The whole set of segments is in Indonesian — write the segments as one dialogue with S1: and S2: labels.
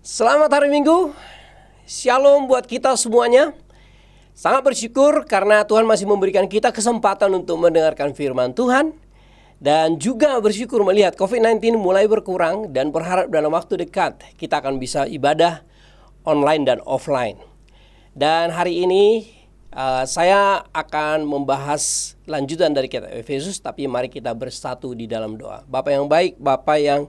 S1: Selamat hari Minggu, Shalom buat kita semuanya. Sangat bersyukur karena Tuhan masih memberikan kita kesempatan untuk mendengarkan firman Tuhan. Dan juga bersyukur melihat COVID-19 mulai berkurang dan berharap dalam waktu dekat kita akan bisa ibadah online dan offline. Dan hari ini saya akan membahas lanjutan dari kitab Efesus, tapi mari kita bersatu di dalam doa. Bapa yang baik, Bapa yang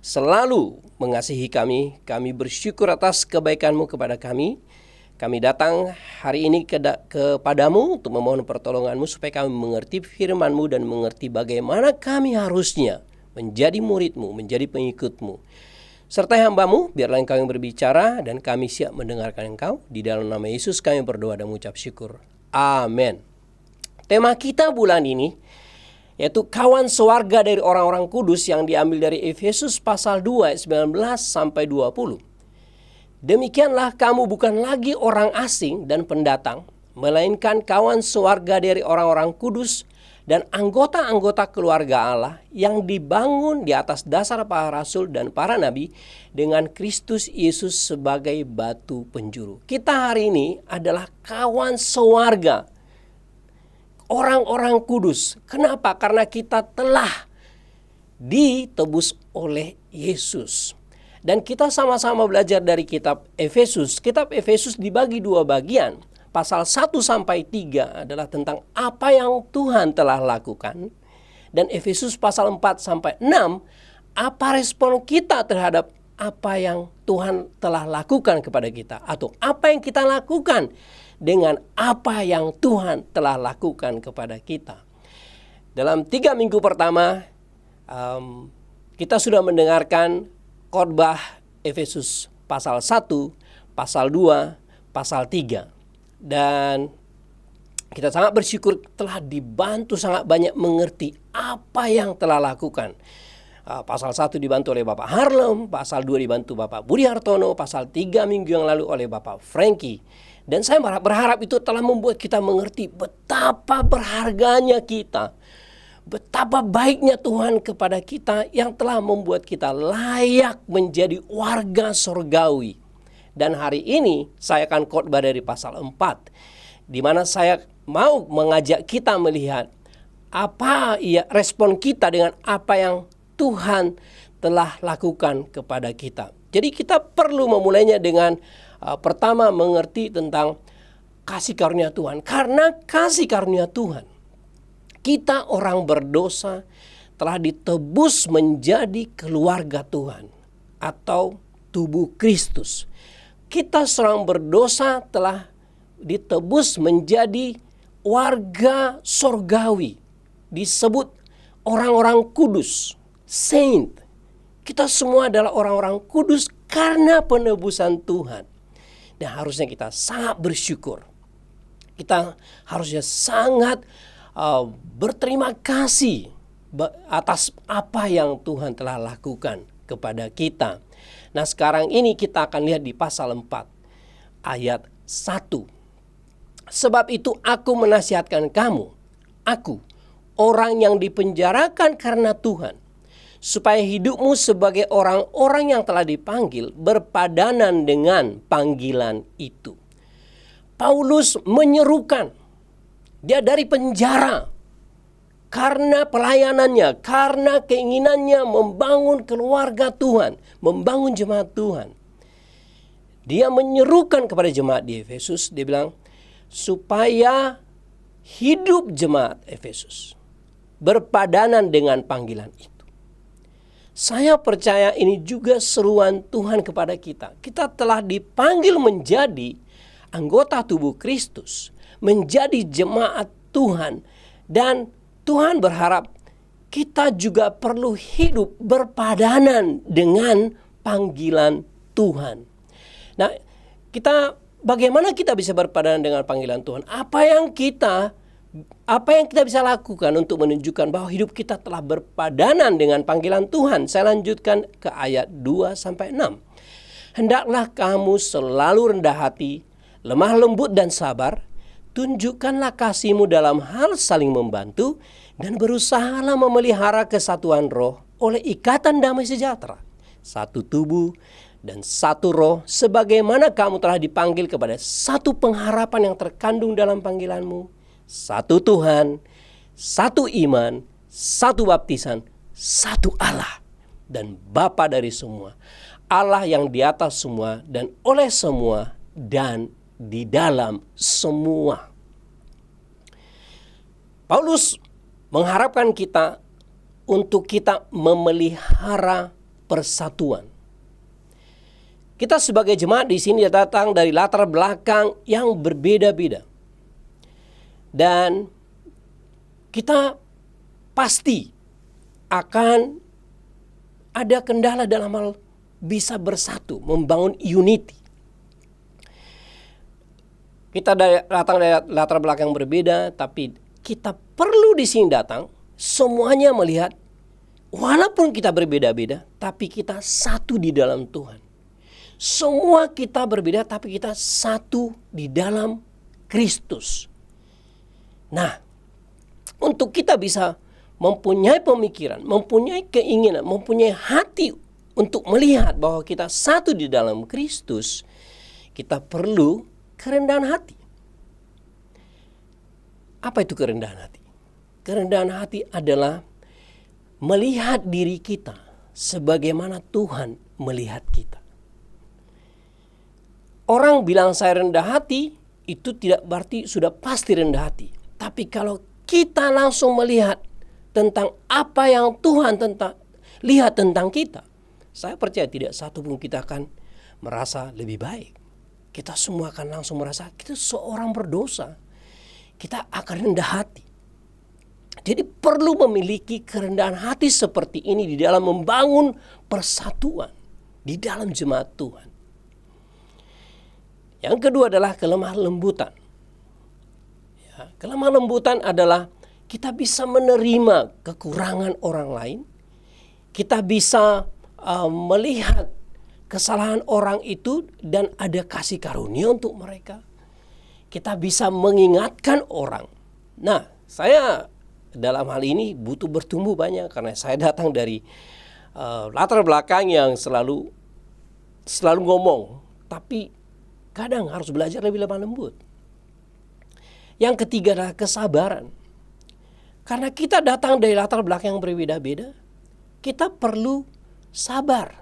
S1: selalu mengasihi kami bersyukur atas kebaikan-Mu kepada kami. Kami datang hari ini kepadamu untuk memohon pertolongan-Mu supaya kami mengerti firman-Mu dan mengerti bagaimana kami harusnya menjadi murid-Mu, menjadi pengikut-Mu. Sertai hamba-Mu, biarlah Engkau yang berbicara dan kami siap mendengarkan Engkau. Di dalam nama Yesus kami berdoa dan mengucap syukur. Amin. Tema kita bulan ini yaitu kawan sewarga dari orang-orang kudus yang diambil dari Efesus pasal 2 ayat 19 sampai 20. Demikianlah kamu bukan lagi orang asing dan pendatang, melainkan kawan sewarga dari orang-orang kudus dan anggota-anggota keluarga Allah yang dibangun di atas dasar para rasul dan para nabi dengan Kristus Yesus sebagai batu penjuru. Kita hari ini adalah kawan sewarga, orang-orang kudus. Kenapa? Karena kita telah ditebus oleh Yesus. Dan kita sama-sama belajar dari kitab Efesus. Kitab Efesus dibagi dua bagian. Pasal 1 sampai 3 adalah tentang apa yang Tuhan telah lakukan. Dan Efesus pasal 4 sampai 6, apa respon kita terhadap apa yang Tuhan telah lakukan kepada kita. Atau apa yang kita lakukan dengan apa yang Tuhan telah lakukan kepada kita. Dalam 3 minggu pertama, kita sudah mendengarkan khotbah Efesus pasal 1, pasal 2, pasal 3. Dan kita sangat bersyukur telah dibantu sangat banyak mengerti apa yang telah lakukan. Pasal 1 dibantu oleh Bapak Harlem, pasal 2 dibantu Bapak Budi Hartono, pasal 3 minggu yang lalu oleh Bapak Frankie. Dan saya berharap itu telah membuat kita mengerti betapa berharganya kita. Betapa baiknya Tuhan kepada kita yang telah membuat kita layak menjadi warga surgawi. Dan hari ini saya akan khotbah dari pasal 4. Di mana saya mau mengajak kita melihat apa respon kita dengan apa yang Tuhan telah lakukan kepada kita. Jadi kita perlu memulainya dengan pertama mengerti tentang kasih karunia Tuhan. Karena kasih karunia Tuhan, kita orang berdosa telah ditebus menjadi keluarga Tuhan atau tubuh Kristus. Kita seorang berdosa telah ditebus menjadi warga surgawi. Disebut orang-orang kudus, saint. Kita semua adalah orang-orang kudus karena penebusan Tuhan. Dan harusnya kita sangat bersyukur. Kita harusnya sangat berterima kasih atas apa yang Tuhan telah lakukan kepada kita. Nah, sekarang ini kita akan lihat di pasal 4 ayat 1. Sebab itu aku menasihatkan kamu, aku orang yang dipenjarakan karena Tuhan, supaya hidupmu sebagai orang-orang yang telah dipanggil berpadanan dengan panggilan itu. Paulus menyerukan, dia dari penjara karena pelayanannya, karena keinginannya membangun keluarga Tuhan, membangun jemaat Tuhan. Dia menyerukan kepada jemaat di Efesus, dia bilang, supaya hidup jemaat Efesus berpadanan dengan panggilan itu. Saya percaya ini juga seruan Tuhan kepada kita. Kita telah dipanggil menjadi anggota tubuh Kristus, menjadi jemaat Tuhan, dan Tuhan berharap kita juga perlu hidup berpadanan dengan panggilan Tuhan. Nah, bagaimana kita bisa berpadanan dengan panggilan Tuhan? Apa yang kita bisa lakukan untuk menunjukkan bahwa hidup kita telah berpadanan dengan panggilan Tuhan? Saya lanjutkan ke ayat 2 sampai 6. Hendaklah kamu selalu rendah hati, lemah lembut dan sabar. Tunjukkanlah kasihmu dalam hal saling membantu dan berusahalah memelihara kesatuan roh oleh ikatan damai sejahtera. Satu tubuh dan satu roh, sebagaimana kamu telah dipanggil kepada satu pengharapan yang terkandung dalam panggilanmu, satu Tuhan, satu iman, satu baptisan, satu Allah dan Bapa dari semua, Allah yang di atas semua dan oleh semua dan di dalam semua. Paulus mengharapkan kita untuk kita memelihara persatuan. Kita sebagai jemaat di sini datang dari latar belakang yang berbeda-beda. Dan kita pasti akan ada kendala dalam hal bisa bersatu, membangun unity. Kita datang dari latar belakang berbeda, tapi kita perlu di sini datang semuanya melihat walaupun kita berbeda-beda, tapi kita satu di dalam Tuhan. Semua kita berbeda, tapi kita satu di dalam Kristus. Nah, untuk kita bisa mempunyai pemikiran, mempunyai keinginan, mempunyai hati untuk melihat bahwa kita satu di dalam Kristus, kita perlu kerendahan hati. Apa itu kerendahan hati? Kerendahan hati adalah melihat diri kita sebagaimana Tuhan melihat kita. Orang bilang saya rendah hati, itu tidak berarti sudah pasti rendah hati. Tapi kalau kita langsung melihat tentang apa yang Tuhan lihat tentang kita, saya percaya tidak satu pun kita akan merasa lebih baik. Kita semua akan langsung merasa kita seorang berdosa. Kita akan rendah hati. Jadi perlu memiliki kerendahan hati seperti ini di dalam membangun persatuan di dalam jemaat Tuhan. Yang kedua adalah kelemah lembutan. Ya, kelemah lembutan adalah kita bisa menerima kekurangan orang lain. Kita bisa melihat kesalahan orang itu dan ada kasih karunia untuk mereka. Kita bisa mengingatkan orang. Nah, saya dalam hal ini butuh bertumbuh banyak karena saya datang dari latar belakang yang selalu ngomong, tapi kadang harus belajar lebih lemah lembut. Yang ketiga adalah kesabaran. Karena kita datang dari latar belakang yang berbeda-beda, kita perlu sabar.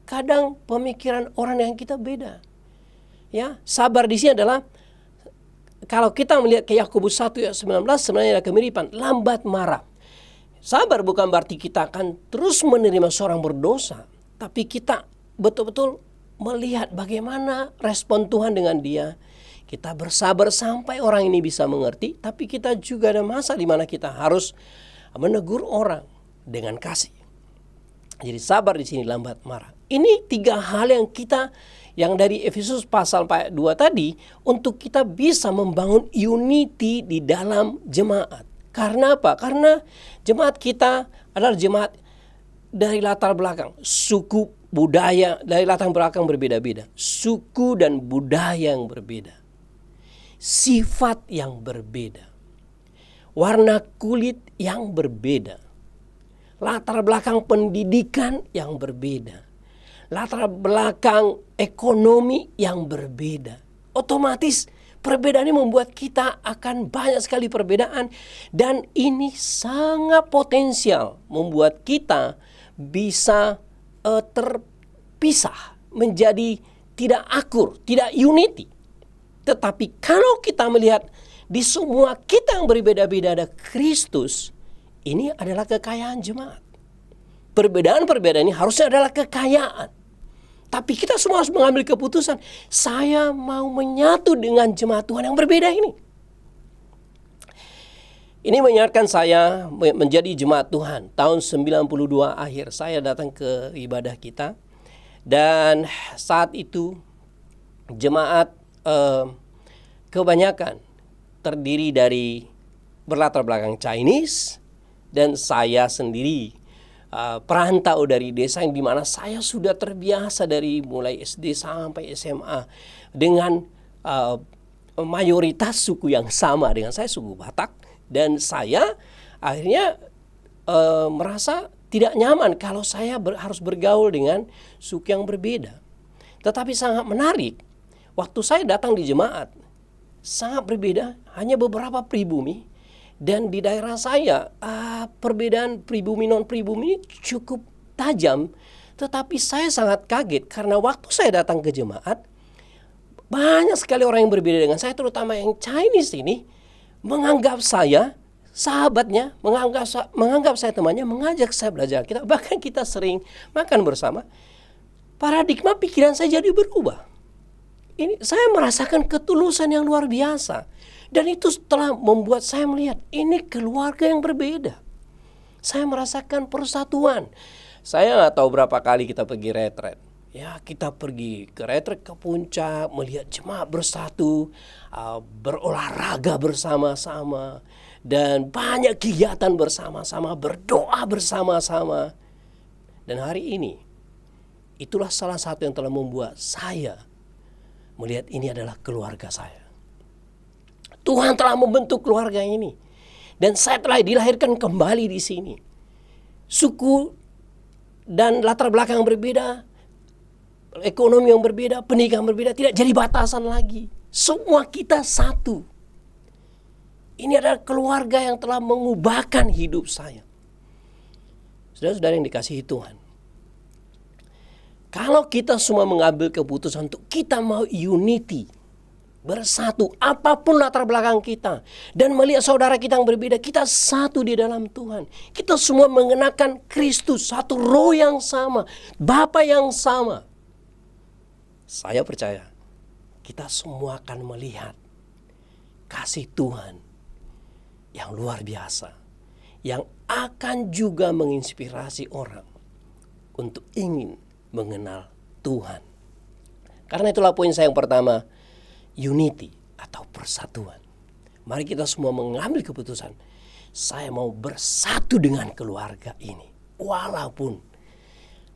S1: Kadang pemikiran orang yang kita beda. Ya, sabar di sini adalah kalau kita melihat ke Yakobus 1 ayat 19 sebenarnya ada kemiripan, lambat marah. Sabar bukan berarti kita akan terus menerima seorang berdosa, tapi kita betul-betul melihat bagaimana respon Tuhan dengan dia. Kita bersabar sampai orang ini bisa mengerti, tapi kita juga ada masa di mana kita harus menegur orang dengan kasih. Jadi sabar di sini, lambat marah. Ini tiga hal yang dari Efesus pasal 2 tadi untuk kita bisa membangun unity di dalam jemaat. Karena apa? Karena jemaat kita adalah jemaat dari latar belakang suku, budaya, dari latar belakang berbeda-beda. Suku dan budaya yang berbeda. Sifat yang berbeda. Warna kulit yang berbeda. Latar belakang pendidikan yang berbeda. Latar belakang ekonomi yang berbeda. Otomatis perbedaan ini membuat kita akan banyak sekali perbedaan. Dan ini sangat potensial membuat kita bisa terpisah. Menjadi tidak akur, tidak unity. Tetapi kalau kita melihat di semua kita yang berbeda-beda ada Kristus, ini adalah kekayaan jemaat. Perbedaan-perbedaan ini harusnya adalah kekayaan. Tapi kita semua harus mengambil keputusan. Saya mau menyatu dengan jemaat Tuhan yang berbeda ini. Ini mengingatkan saya menjadi jemaat Tuhan. Tahun 92 akhir saya datang ke ibadah kita. Dan saat itu jemaat kebanyakan terdiri dari berlatar belakang Chinese. Dan saya sendiri perantau dari desa yang dimana saya sudah terbiasa dari mulai SD sampai SMA dengan mayoritas suku yang sama dengan saya, suku Batak, dan saya akhirnya merasa tidak nyaman kalau saya harus bergaul dengan suku yang berbeda. Tetapi sangat menarik, waktu saya datang di jemaat, sangat berbeda, hanya beberapa pribumi. Dan di daerah saya, perbedaan pribumi non-pribumi cukup tajam. Tetapi saya sangat kaget karena waktu saya datang ke jemaat, banyak sekali orang yang berbeda dengan saya, terutama yang Chinese ini, menganggap saya sahabatnya, menganggap saya temannya, mengajak saya belajar kita. Bahkan kita sering makan bersama. Paradigma pikiran saya jadi berubah. Ini saya merasakan ketulusan yang luar biasa. Dan itu telah membuat saya melihat ini keluarga yang berbeda. Saya merasakan persatuan. Saya nggak tahu berapa kali kita pergi retret. Ya, kita pergi ke retret ke puncak, melihat jemaat bersatu, berolahraga bersama-sama, dan banyak kegiatan bersama-sama, berdoa bersama-sama. Dan hari ini, itulah salah satu yang telah membuat saya melihat ini adalah keluarga saya. Tuhan telah membentuk keluarga ini. Dan saya telah dilahirkan kembali di sini. Suku dan latar belakang yang berbeda, ekonomi yang berbeda, pendidikan yang berbeda, tidak jadi batasan lagi. Semua kita satu. Ini adalah keluarga yang telah mengubahkan hidup saya. Saudara-saudara yang dikasihi Tuhan, kalau kita semua mengambil keputusan untuk kita mau unity, bersatu, apapun latar belakang kita, dan melihat saudara kita yang berbeda, kita satu di dalam Tuhan. Kita semua mengenakan Kristus, satu roh yang sama, Bapa yang sama. Saya percaya kita semua akan melihat kasih Tuhan yang luar biasa, yang akan juga menginspirasi orang untuk ingin mengenal Tuhan. Karena itulah poin saya yang pertama, unity atau persatuan. Mari kita semua mengambil keputusan, saya mau bersatu dengan keluarga ini, walaupun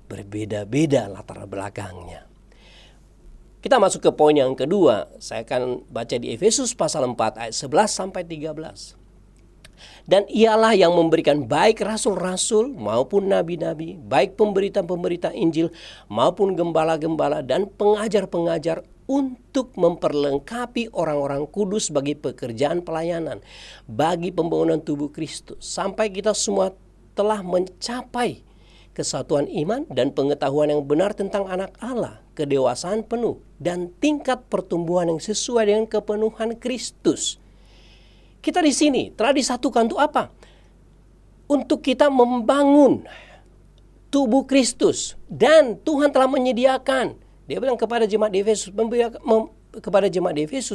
S1: berbeda-beda latar belakangnya. Kita masuk ke poin yang kedua. Saya akan baca di Efesus pasal 4 ayat 11 sampai 13. Dan ialah yang memberikan baik rasul-rasul maupun nabi-nabi, baik pemberita-pemberita Injil maupun gembala-gembala dan pengajar-pengajar, untuk memperlengkapi orang-orang kudus bagi pekerjaan pelayanan, bagi pembangunan tubuh Kristus, sampai kita semua telah mencapai kesatuan iman dan pengetahuan yang benar tentang anak Allah, kedewasaan penuh, dan tingkat pertumbuhan yang sesuai dengan kepenuhan Kristus. Kita di sini telah disatukan untuk apa? Untuk kita membangun tubuh Kristus, dan Tuhan telah menyediakan. Dia bilang kepada jemaat di Efesus,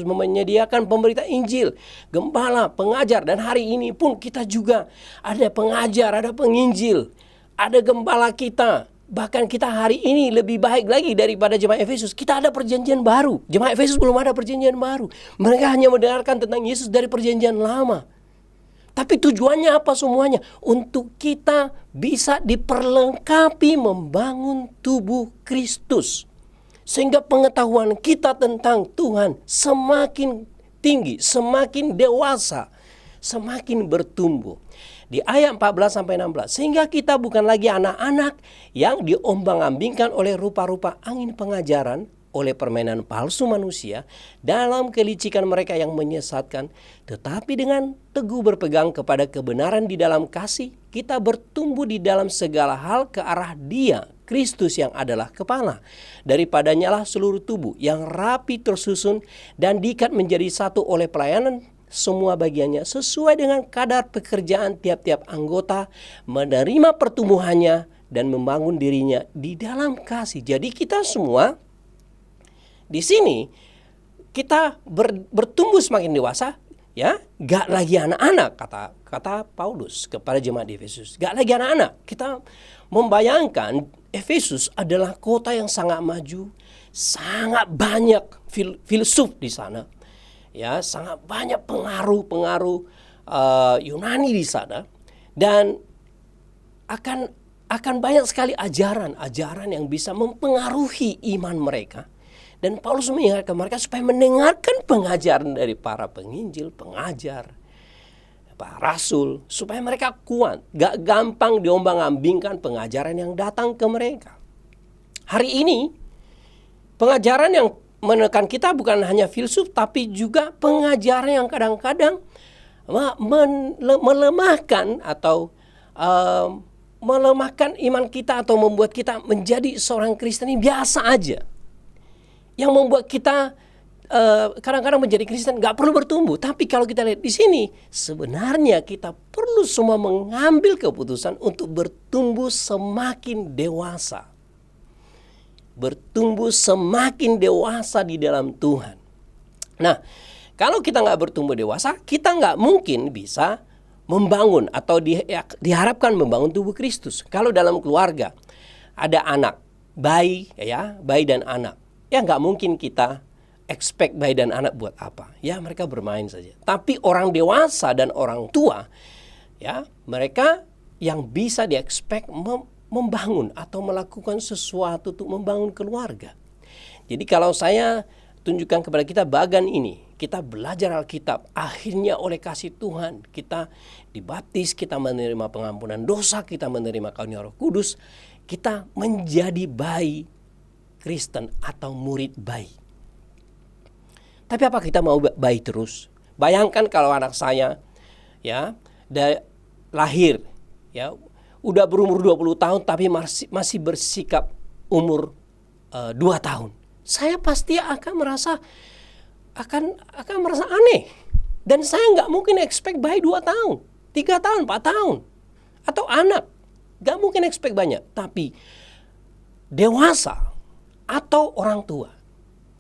S1: menyediakan pemberita Injil, gembala, pengajar, dan hari ini pun kita juga ada pengajar, ada penginjil, ada gembala kita. Bahkan kita hari ini lebih baik lagi daripada jemaat Efesus. Kita ada perjanjian baru. Jemaat Efesus belum ada perjanjian baru. Mereka hanya mendengarkan tentang Yesus dari perjanjian lama. Tapi tujuannya apa semuanya? Untuk kita bisa diperlengkapi membangun tubuh Kristus. Sehingga pengetahuan kita tentang Tuhan semakin tinggi, semakin dewasa, semakin bertumbuh. Di ayat 14-16, sehingga kita bukan lagi anak-anak yang diombang-ambingkan oleh rupa-rupa angin pengajaran, oleh permainan palsu manusia, dalam kelicikan mereka yang menyesatkan, tetapi dengan teguh berpegang kepada kebenaran di dalam kasih, kita bertumbuh di dalam segala hal ke arah Dia, Kristus yang adalah kepala. Daripadanya lah seluruh tubuh yang rapi tersusun dan diikat menjadi satu oleh pelayanan semua bagiannya sesuai dengan kadar pekerjaan tiap-tiap anggota, menerima pertumbuhannya dan membangun dirinya di dalam kasih. Jadi kita semua di sini kita bertumbuh semakin dewasa, ya, gak lagi anak-anak, kata Paulus kepada jemaat di Efesus. Gak lagi anak-anak. Kita membayangkan Efesus adalah kota yang sangat maju, sangat banyak filsuf di sana, ya, sangat banyak pengaruh Yunani di sana, dan akan banyak sekali ajaran yang bisa mempengaruhi iman mereka. Dan Paulus mengingatkan mereka supaya mendengarkan pengajaran dari para penginjil, pengajar, para rasul, supaya mereka kuat, gak gampang diombang-ambingkan pengajaran yang datang ke mereka. Hari ini, pengajaran yang menekan kita bukan hanya filsuf, tapi juga pengajaran yang kadang-kadang melemahkan atau melemahkan iman kita, atau membuat kita menjadi seorang Kristen yang biasa aja, yang membuat kita kadang-kadang menjadi Kristen gak perlu bertumbuh. Tapi kalau kita lihat di sini, sebenarnya kita perlu semua mengambil keputusan untuk bertumbuh semakin dewasa. Bertumbuh semakin dewasa di dalam Tuhan. Nah, kalau kita gak bertumbuh dewasa, kita gak mungkin bisa membangun atau diharapkan membangun tubuh Kristus. Kalau dalam keluarga ada anak, bayi dan anak, ya gak mungkin kita expect bayi dan anak buat apa? Ya mereka bermain saja. Tapi orang dewasa dan orang tua, ya mereka yang bisa di-expect membangun atau melakukan sesuatu untuk membangun keluarga. Jadi kalau saya tunjukkan kepada kita bagan ini, kita belajar Alkitab, akhirnya oleh kasih Tuhan kita dibaptis, kita menerima pengampunan dosa, kita menerima karunia Roh Kudus, kita menjadi bayi Kristen atau murid bayi. Tapi apa kita mau bayi terus? Bayangkan kalau anak saya lahir udah berumur 20 tahun tapi masih bersikap umur 2 tahun. Saya pasti akan merasa aneh. Dan saya nggak mungkin expect bayi 2 tahun, 3 tahun, 4 tahun. Atau anak. Nggak mungkin expect banyak. Tapi dewasa atau orang tua,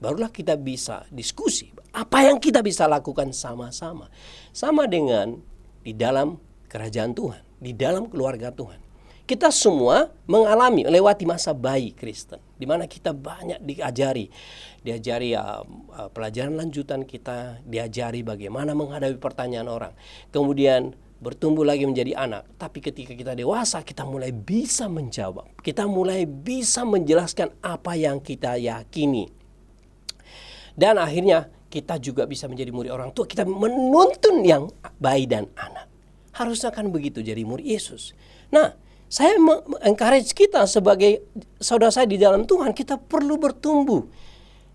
S1: barulah kita bisa diskusi apa yang kita bisa lakukan sama-sama. Sama dengan di dalam kerajaan Tuhan, di dalam keluarga Tuhan. Kita semua melewati masa bayi Kristen, di mana kita banyak diajari pelajaran lanjutan kita, diajari bagaimana menghadapi pertanyaan orang. Kemudian bertumbuh lagi menjadi anak. Tapi ketika kita dewasa, kita mulai bisa menjawab. Kita mulai bisa menjelaskan apa yang kita yakini. Dan akhirnya kita juga bisa menjadi murid orang tua. Kita menuntun yang bayi dan anak. Harusnya kan begitu jadi murid Yesus. Nah, saya encourage kita sebagai saudara saya di dalam Tuhan, kita perlu bertumbuh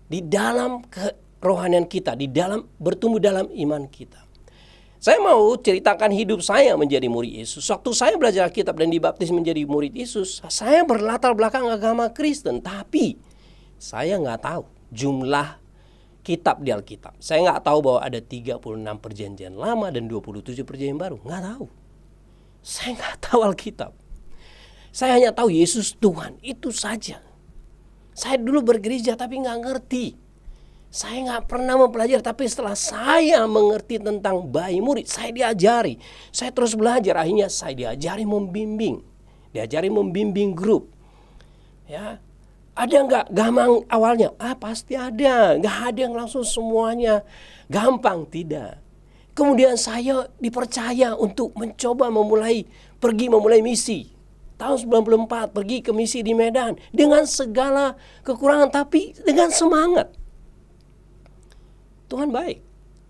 S1: di dalam kerohanian kita, bertumbuh dalam iman kita. Saya mau ceritakan hidup saya menjadi murid Yesus. Waktu saya belajar Alkitab dan dibaptis menjadi murid Yesus, saya berlatar belakang agama Kristen, tapi saya nggak tahu jumlah kitab di Alkitab. Saya nggak tahu bahwa ada 36 perjanjian lama dan 27 perjanjian baru. Nggak tahu. Saya nggak tahu Alkitab. Saya hanya tahu Yesus Tuhan, itu saja. Saya dulu bergereja tapi nggak ngerti. Saya nggak pernah mempelajari, tapi setelah saya mengerti tentang bayi murid, saya diajari. Saya terus belajar, akhirnya saya diajari membimbing. Diajari membimbing grup. Ya. Ada nggak gampang awalnya? Pasti ada. Nggak ada yang langsung semuanya gampang, tidak. Kemudian saya dipercaya untuk mencoba memulai misi. Tahun 94 pergi ke misi di Medan dengan segala kekurangan, tapi dengan semangat. Tuhan baik.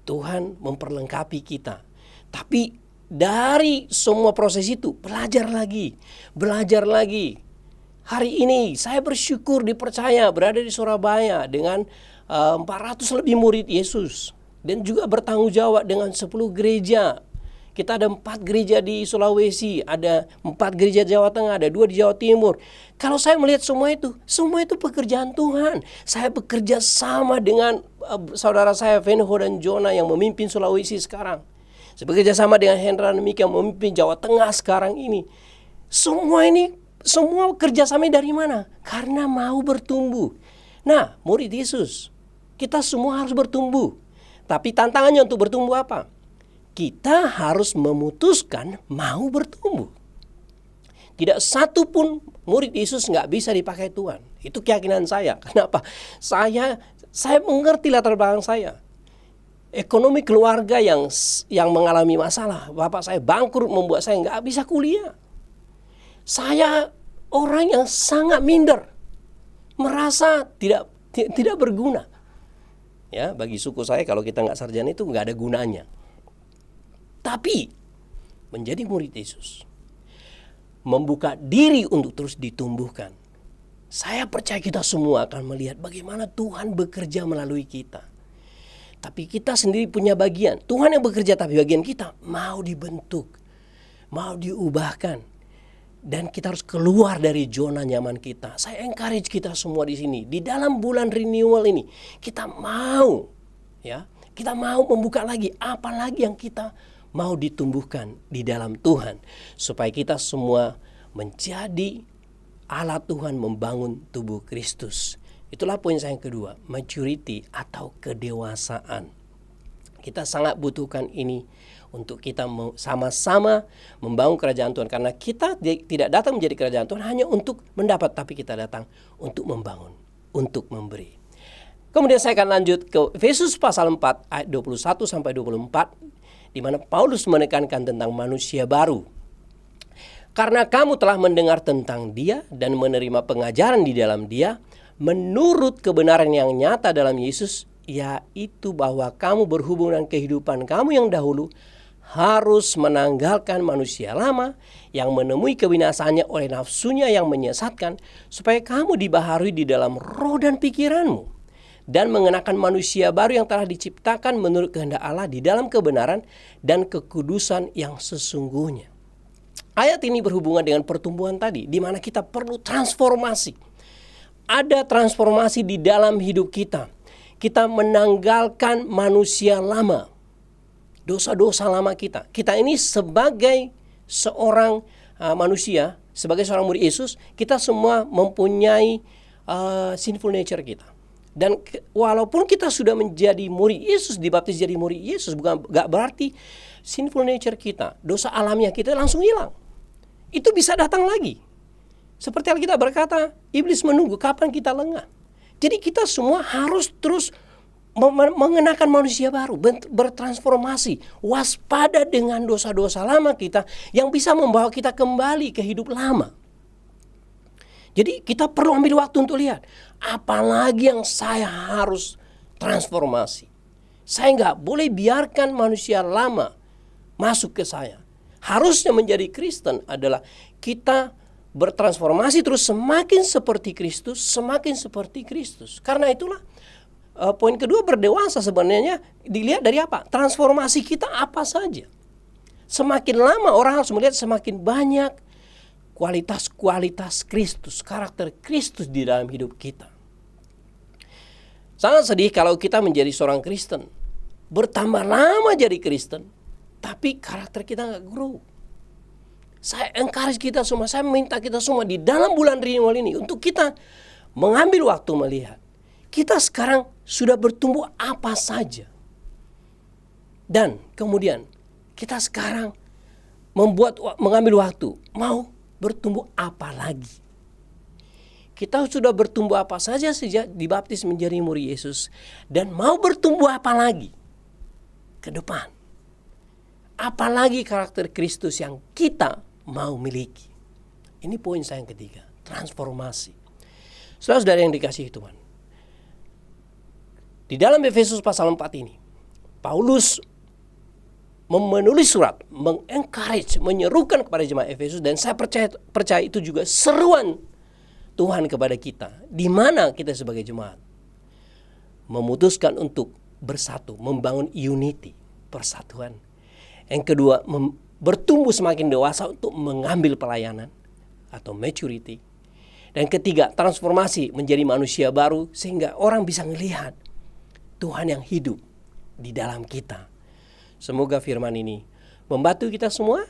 S1: Tuhan memperlengkapi kita. Tapi dari semua proses itu belajar lagi. Hari ini saya bersyukur dipercaya berada di Surabaya dengan 400 lebih murid Yesus. Dan juga bertanggung jawab dengan 10 gereja. Kita ada 4 gereja di Sulawesi, ada 4 gereja Jawa Tengah, ada 2 di Jawa Timur. Kalau saya melihat semua itu pekerjaan Tuhan. Saya bekerja sama dengan saudara saya Venho dan Jonah yang memimpin Sulawesi sekarang. Saya bekerja sama dengan Hendra dan Mika yang memimpin Jawa Tengah sekarang ini. Semua kerjasama dari mana? Karena mau bertumbuh. Nah, murid Yesus, kita semua harus bertumbuh. Tapi tantangannya untuk bertumbuh apa? Kita harus memutuskan mau bertumbuh. Tidak satu pun murid Yesus nggak bisa dipakai Tuhan. Itu keyakinan saya. Kenapa? Saya mengerti latar belakang saya. Ekonomi keluarga yang mengalami masalah. Bapak saya bangkrut membuat saya nggak bisa kuliah. Saya orang yang sangat minder, merasa tidak berguna. Ya, bagi suku saya kalau kita nggak sarjana itu nggak ada gunanya. Tapi menjadi murid Yesus, membuka diri untuk terus ditumbuhkan. Saya percaya kita semua akan melihat bagaimana Tuhan bekerja melalui kita. Tapi kita sendiri punya bagian. Tuhan yang bekerja, tapi bagian kita mau dibentuk, mau diubahkan. Dan kita harus keluar dari zona nyaman kita. Saya encourage kita semua di sini. Di dalam bulan renewal ini, kita mau membuka lagi apa lagi yang kita mau ditumbuhkan di dalam Tuhan, supaya kita semua menjadi alat Tuhan membangun tubuh Kristus. Itulah poin saya yang kedua, maturity atau kedewasaan. Kita sangat butuhkan ini untuk kita sama-sama membangun kerajaan Tuhan. Karena kita tidak datang menjadi kerajaan Tuhan hanya untuk mendapat, tapi kita datang untuk membangun, untuk memberi. Kemudian saya akan lanjut ke Efesus pasal 4 ayat 21 sampai 24, di mana Paulus menekankan tentang manusia baru. Karena kamu telah mendengar tentang Dia dan menerima pengajaran di dalam Dia, menurut kebenaran yang nyata dalam Yesus, yaitu bahwa kamu berhubung dengan kehidupan kamu yang dahulu, harus menanggalkan manusia lama yang menemui kebinasaannya oleh nafsunya yang menyesatkan, supaya kamu dibaharui di dalam roh dan pikiranmu, dan mengenakan manusia baru yang telah diciptakan menurut kehendak Allah di dalam kebenaran dan kekudusan yang sesungguhnya. Ayat ini berhubungan dengan pertumbuhan tadi, di mana kita perlu transformasi. Ada transformasi di dalam hidup kita. Kita menanggalkan manusia lama, dosa-dosa lama kita. Kita ini sebagai seorang manusia, sebagai seorang murid Yesus, kita semua mempunyai sinful nature kita. Dan walaupun kita sudah menjadi murid Yesus, dibaptis jadi murid Yesus, gak berarti sinful nature kita, dosa alamiah kita langsung hilang. Itu bisa datang lagi. Seperti Alkitab berkata, iblis menunggu kapan kita lengah. Jadi kita semua harus terus mengenakan manusia baru, bertransformasi, waspada dengan dosa-dosa lama kita yang bisa membawa kita kembali ke hidup lama. Jadi kita perlu ambil waktu untuk lihat, apalagi yang saya harus transformasi. Saya nggak boleh biarkan manusia lama masuk ke saya. Harusnya menjadi Kristen adalah kita bertransformasi terus semakin seperti Kristus, semakin seperti Kristus. Karena itulah poin kedua, berdewasa sebenarnya dilihat dari apa? Transformasi kita apa saja. Semakin lama orang harus melihat semakin banyak kualitas-kualitas Kristus, karakter Kristus di dalam hidup kita. Sangat sedih kalau kita menjadi seorang Kristen, bertambah lama jadi Kristen, tapi karakter kita nggak grow. Saya encourage kita semua, saya minta kita semua di dalam bulan renewal ini untuk kita mengambil waktu melihat kita sekarang sudah bertumbuh apa saja. Dan kemudian kita sekarang mengambil waktu mau bertumbuh apa lagi. Kita sudah bertumbuh apa saja sejak dibaptis menjadi murid Yesus, dan mau bertumbuh apa lagi ke depan. Apalagi karakter Kristus yang kita mau miliki. Ini poin saya yang ketiga, transformasi. Saudara-saudara yang dikasihi Tuhan, di dalam Efesus pasal 4 ini, Paulus menulis surat, mengencourage, menyerukan kepada jemaat Efesus, dan saya percaya itu juga seruan Tuhan kepada kita, di mana kita sebagai jemaat memutuskan untuk bersatu, membangun unity, persatuan. Yang kedua, bertumbuh semakin dewasa untuk mengambil pelayanan atau maturity. Dan ketiga, transformasi menjadi manusia baru sehingga orang bisa melihat Tuhan yang hidup di dalam kita. Semoga firman ini membantu kita semua.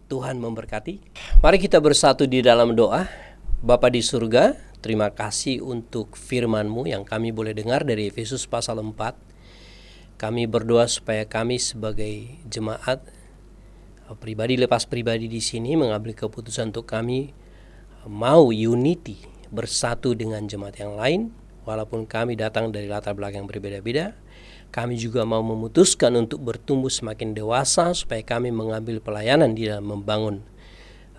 S1: Tuhan memberkati. Mari kita bersatu di dalam doa. Bapa di surga, terima kasih untuk firman-Mu yang kami boleh dengar dari Efesus pasal 4. Kami berdoa supaya kami sebagai jemaat, pribadi lepas pribadi di sini, mengambil keputusan untuk kami mau unity, bersatu dengan jemaat yang lain. Walaupun kami datang dari latar belakang yang berbeda-beda, kami juga mau memutuskan untuk bertumbuh semakin dewasa supaya kami mengambil pelayanan di dalam membangun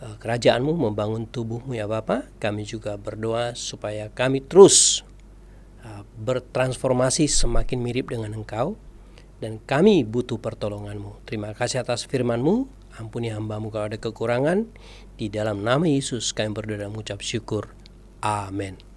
S1: kerajaan-Mu, membangun tubuh-Mu ya Bapa. Kami juga berdoa supaya kami terus bertransformasi semakin mirip dengan Engkau, dan kami butuh pertolongan-Mu. Terima kasih atas firman-Mu. Ampuni hamba-Mu kalau ada kekurangan. Di dalam nama Yesus kami berdoa dan mengucap syukur. Amin.